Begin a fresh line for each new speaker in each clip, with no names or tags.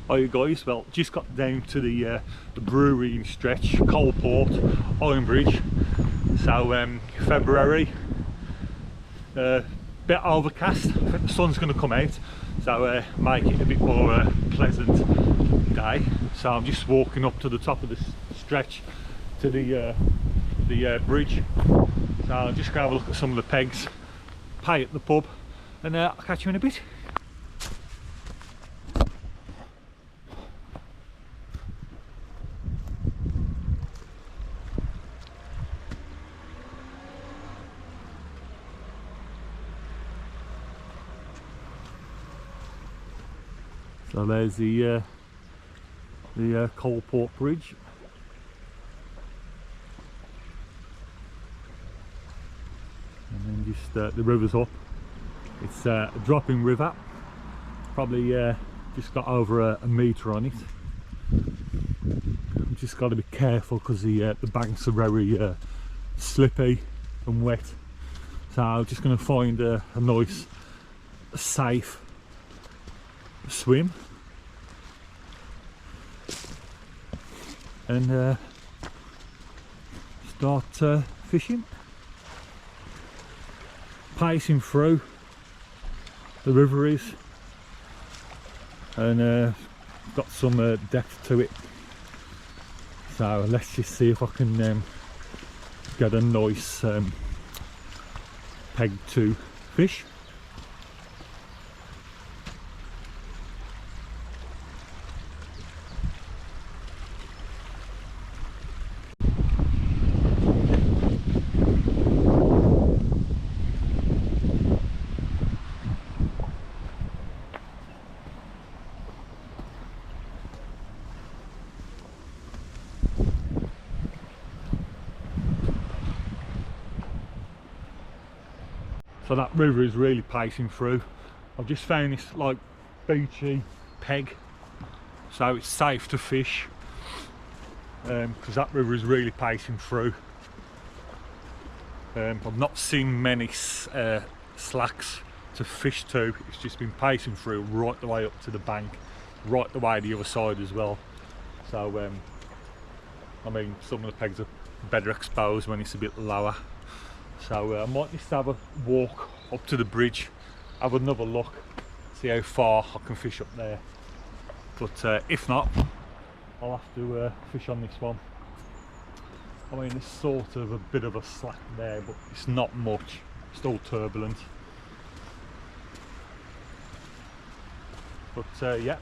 Hi guys, well just got down to the brewery stretch, CoalPort, Ironbridge. So February, bit overcast. I think the sun's going to come out, so make it a bit more pleasant day. So I'm just walking up to the top of the stretch to the bridge. So I'm just going to have a look at some of the pegs, pay at the pub, and I'll catch you in a bit. So there's the CoalPort bridge. And then just the river's up. It's a dropping river, probably just got over a metre on it. You've just got to be careful because the banks are very slippy and wet. So I'm just going to find a nice, safe swim and start fishing, pacing through the river is, and got some depth to it. So let's just see if I can get a nice peg to fish. So that river is really pacing through. I've just found this like beachy peg, so it's safe to fish because that river is really pacing through. I've not seen many slacks to fish to. It's just been pacing through right the way up to the bank, right the way the other side as well. So I mean, some of the pegs are better exposed when it's a bit lower. So I might just have a walk up to the bridge, have another look, see how far I can fish up there. But if not, I'll have to fish on this one. I mean, there's sort of a bit of a slack there, but it's not much, still turbulent. But yeah,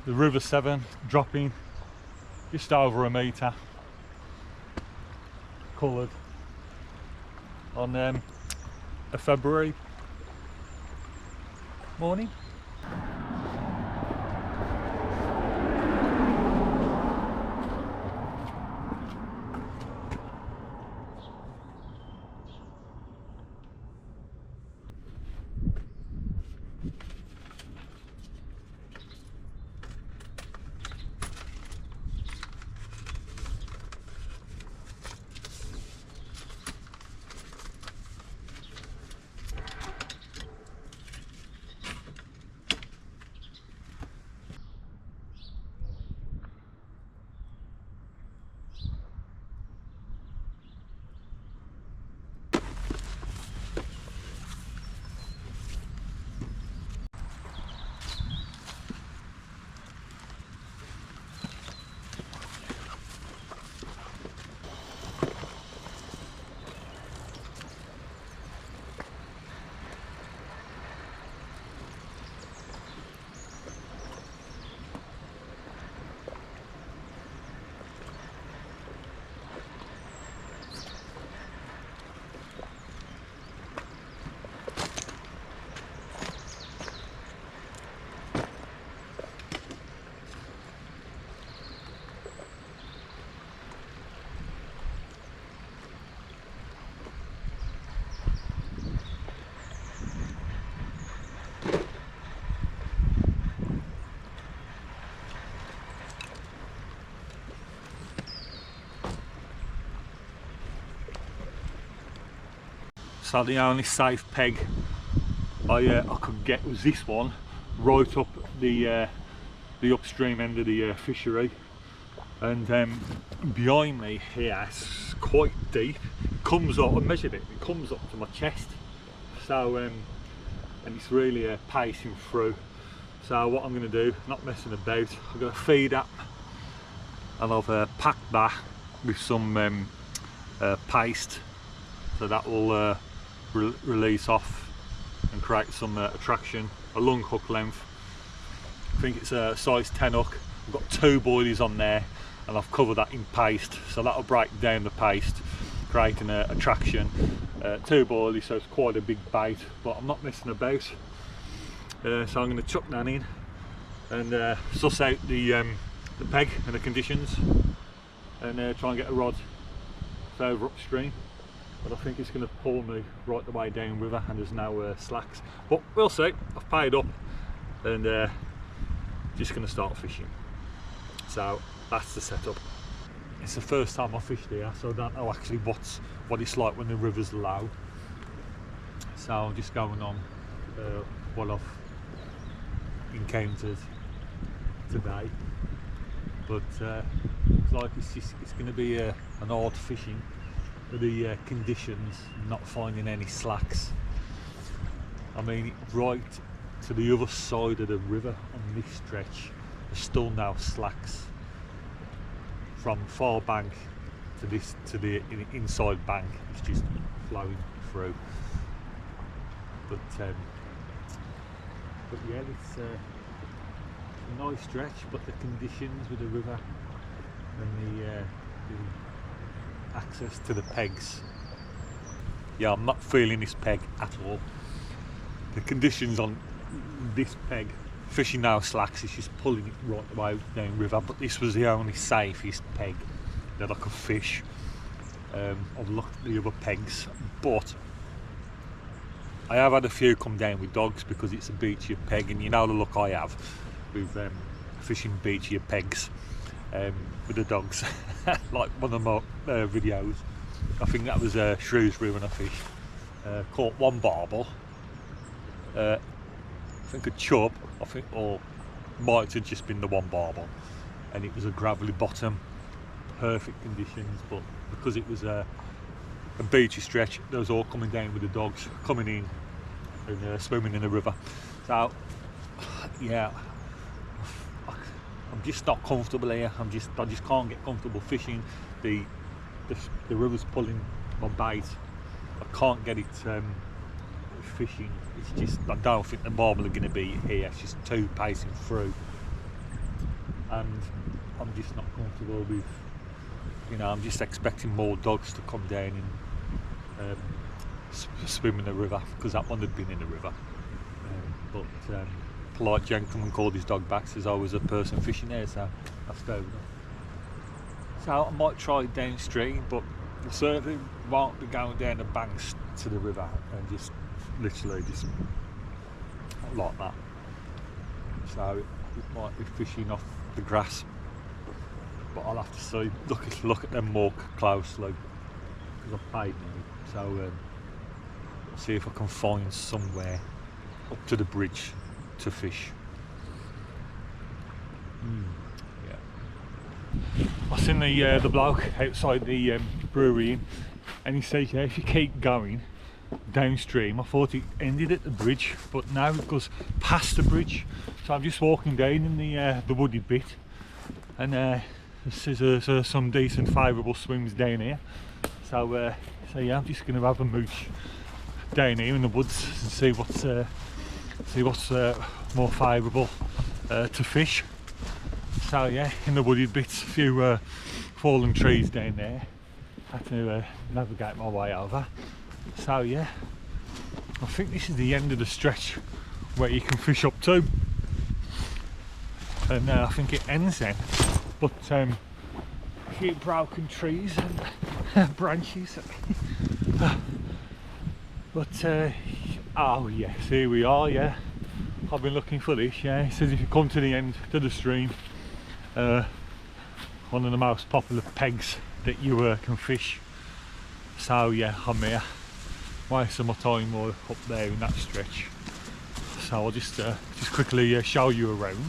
the River Severn dropping just over a metre, coloured on a February morning. So the only safe peg I could get was this one, right up the the upstream end of the fishery, and behind me here it's quite deep. It comes up, I measured it, it comes up to my chest. So and it's really pacing through. So what I'm going to do, not messing about, I'm going to feed that, and I've packed that with some paste, so that will release off and create some attraction. A long hook length, I think it's a size 10 hook. I've got 2 boilies on there, and I've covered that in paste, so that'll break down the paste, creating a attraction. 2 boilies, so it's quite a big bait, but I'm not messing about. So I'm going to chuck that in and suss out the peg and the conditions, and try and get a rod further upstream. But I think it's going to pull me right the way down river, and there's no slacks. But we'll see. I've paid up, and just going to start fishing. So that's the setup. It's the first time I fished here, so I don't know actually what it's like when the river's low. So I'm just going on what I've encountered today. But looks like it's going to be an hard fishing. The conditions, not finding any slacks. I mean, right to the other side of the river on this stretch, there's still no slacks. From far bank to the inside bank, it's just flowing through. But yeah, it's a nice stretch, but the conditions with the river and the access to the pegs, yeah, I'm not feeling this peg at all. The conditions on this peg, fishing now slacks, is just pulling it right the way down river, but this was the only safest peg that I could fish. I've looked at the other pegs, but I have had a few come down with dogs because it's a beachier peg, and you know the look I have with fishing beachier pegs with the dogs. Like one of my videos, I think that was Shrewsbury when I fished, caught 1 barbel, I think a chub, I think, or might have just been the 1 barbel, and it was a gravelly bottom, perfect conditions, but because it was a beachy stretch, they was all coming down with the dogs coming in and swimming in the river. So yeah, I'm just not comfortable here. I just can't get comfortable fishing. The river's pulling my bait. I can't get it fishing. It's just, I don't think the barbel are going to be here. It's just too pacing through, and I'm just not comfortable with, you know, I'm just expecting more dogs to come down and swim in the river, because that one had been in the river. But polite gentleman called his dog back, says I was a person fishing there, so that's fair enough. So I might try downstream, but I certainly won't be going down the banks to the river and just literally just like that. So it might be fishing off the grass, but I'll have to see, look at them more closely, because I've paid money. So see if I can find somewhere up to the bridge to fish. Yeah. I seen the bloke outside the brewery, and he says, yeah, if you keep going downstream, I thought it ended at the bridge, but now it goes past the bridge. So I'm just walking down in the wooded bit, and there's some decent favourable swims down here. So yeah, I'm just going to have a mooch down here in the woods and see what's more favourable to fish. So yeah, in the wooded bits, a few fallen trees down there. Had to navigate my way over. So yeah, I think this is the end of the stretch where you can fish up to, and I think it ends then. But a few broken trees and branches. But oh yes, here we are. Yeah, I've been looking for this. Yeah, it says if you come to the end to the stream, one of the most popular pegs that you can fish. So yeah, I'm here. Waste some more time more up there in that stretch. So I'll just quickly show you around.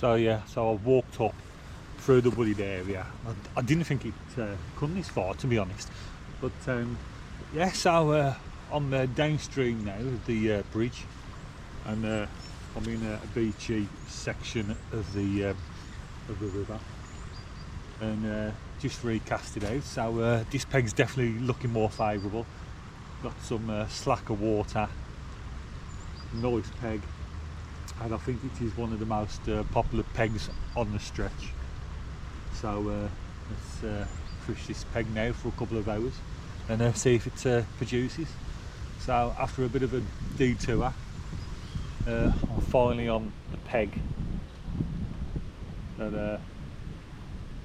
So yeah, so I walked up through the wooded area. I didn't think it come this far, to be honest, but yeah, so I'm downstream now of the bridge, and I'm in a beachy section of the river, and just recast it out. So this peg's definitely looking more favourable. Got some slacker water, nice peg, and I think it is one of the most popular pegs on the stretch. So let's fish this peg now for a couple of hours and see if it produces. So after a bit of a detour, I'm finally on the peg that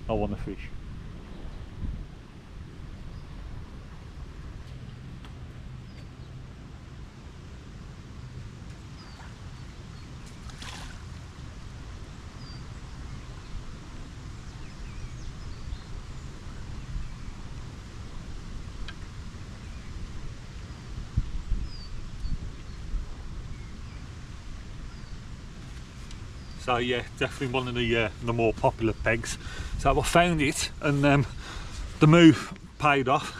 I want to fish. So yeah, definitely one of the more popular pegs. So I found it, and the move paid off.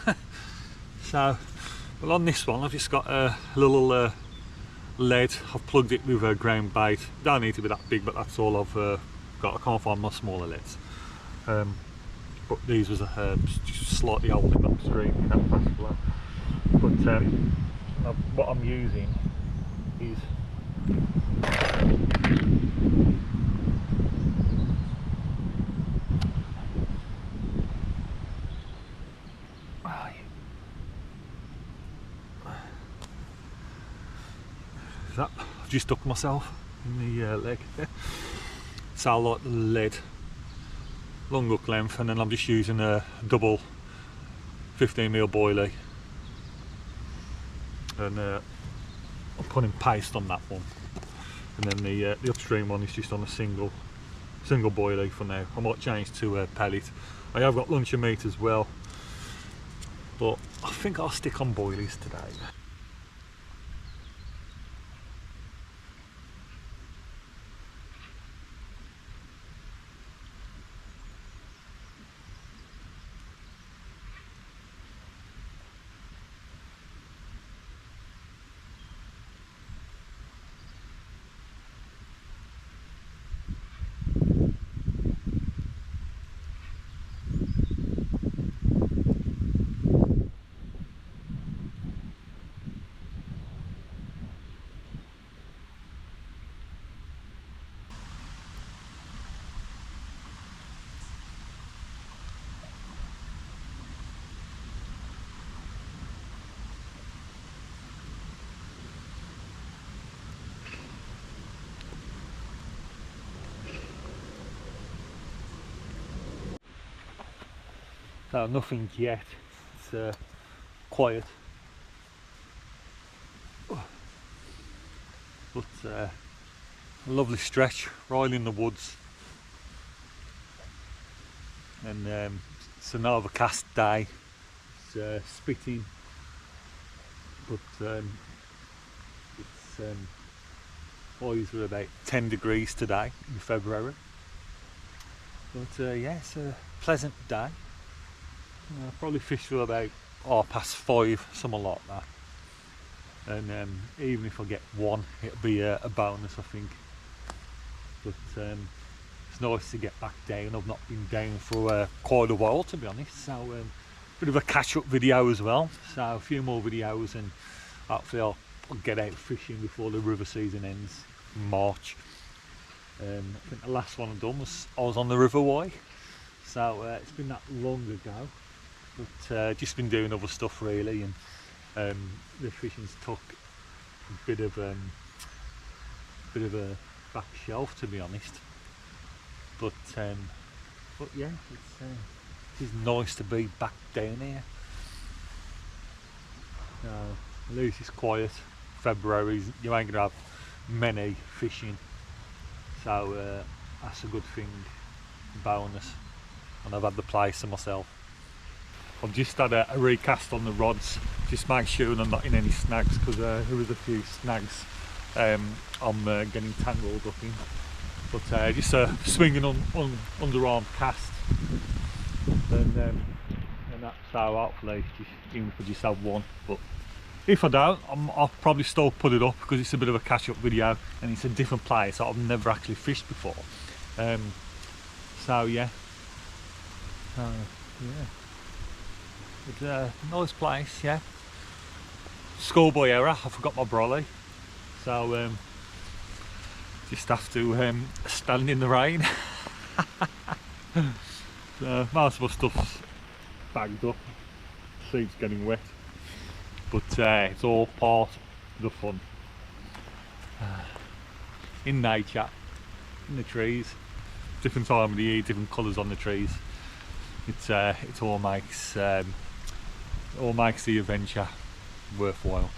So, well, on this one I've just got a little lead. I've plugged it with a ground bait. Don't need to be that big, but that's all I've got. I can't find my smaller leads. But these was just slightly holding upstream in that fast flow. But what I'm using is I've just stuck myself in the leg. So I like the lead, long hook length, and then I'm just using a double 15mm boilie, and I'm putting paste on that one, and then the upstream one is just on a single boilie for now. I might change to a pellet. I have got luncheon meat as well, but I think I'll stick on boilies today. So nothing yet, it's quiet, but a lovely stretch right in the woods, and it's an overcast day. It's spitting, but it's highs are about 10 degrees today in February, but yeah, it's a pleasant day. I'll probably fish till about 5:30, something like that, and even if I get one, it'll be a bonus, I think. But it's nice to get back down. I've not been down for quite a while, to be honest, so bit of a catch-up video as well. So a few more videos, and hopefully I'll get out fishing before the river season ends in March. I think the last one I've done was I was on the River Wye, so it's been that long ago. But just been doing other stuff really, and the fishing's took a bit of a back shelf, to be honest. But yeah, it is nice to be back down here. At least it's quiet. February, you ain't gonna have many fishing, so that's a good thing, bonus. And I've had the place to myself. I've just had a recast on the rods, just make sure I'm not in any snags, because there was a few snags I'm getting tangled up in. But just a swinging underarm cast, and that's how hopefully even if I just have one. But if I don't, I'll probably still put it up because it's a bit of a catch-up video and it's a different place that I've never actually fished before. So yeah, it's a nice place. Yeah, schoolboy error, I forgot my brolly, so just have to stand in the rain. So most of my stuff's bagged up, seat's getting wet, but it's all part of the fun. In nature, in the trees, different time of the year, different colours on the trees. It all makes the adventure worthwhile.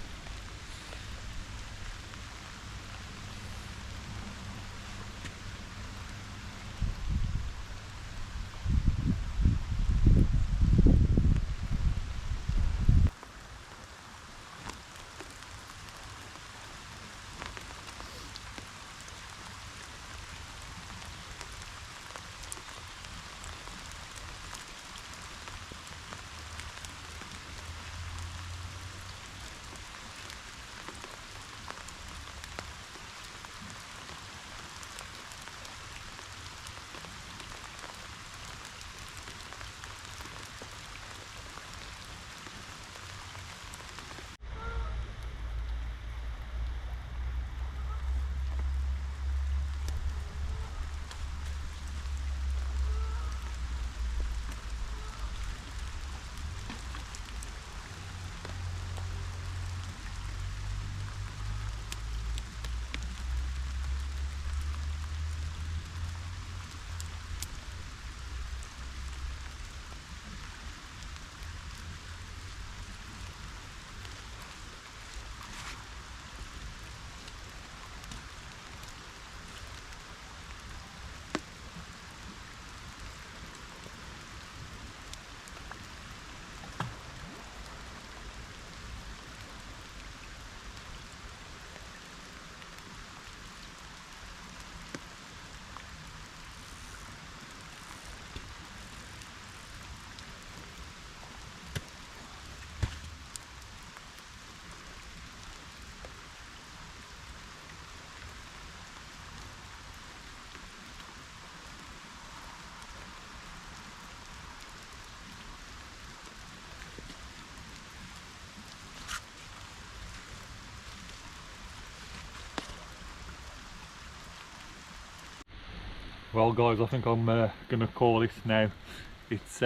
Well guys, I think I'm gonna call it now. It's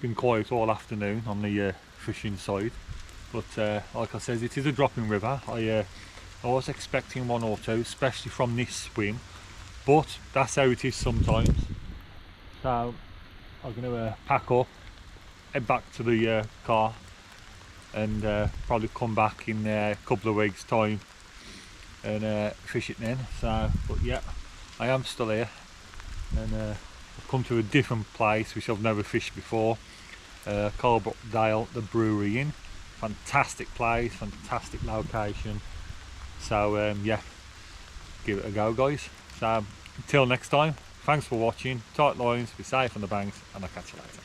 been quiet all afternoon on the fishing side, but like I said, it is a dropping river. I was expecting one or two, especially from this swim, but that's how it is sometimes. So I'm gonna pack up, head back to the car, and probably come back in a couple of weeks time and fish it then. So, but yeah, I am still here, and I've come to a different place which I've never fished before. CoalPort, the brewery in. Fantastic place, fantastic location. So yeah, give it a go guys. So until next time, thanks for watching, tight lines, be safe on the banks, and I'll catch you later.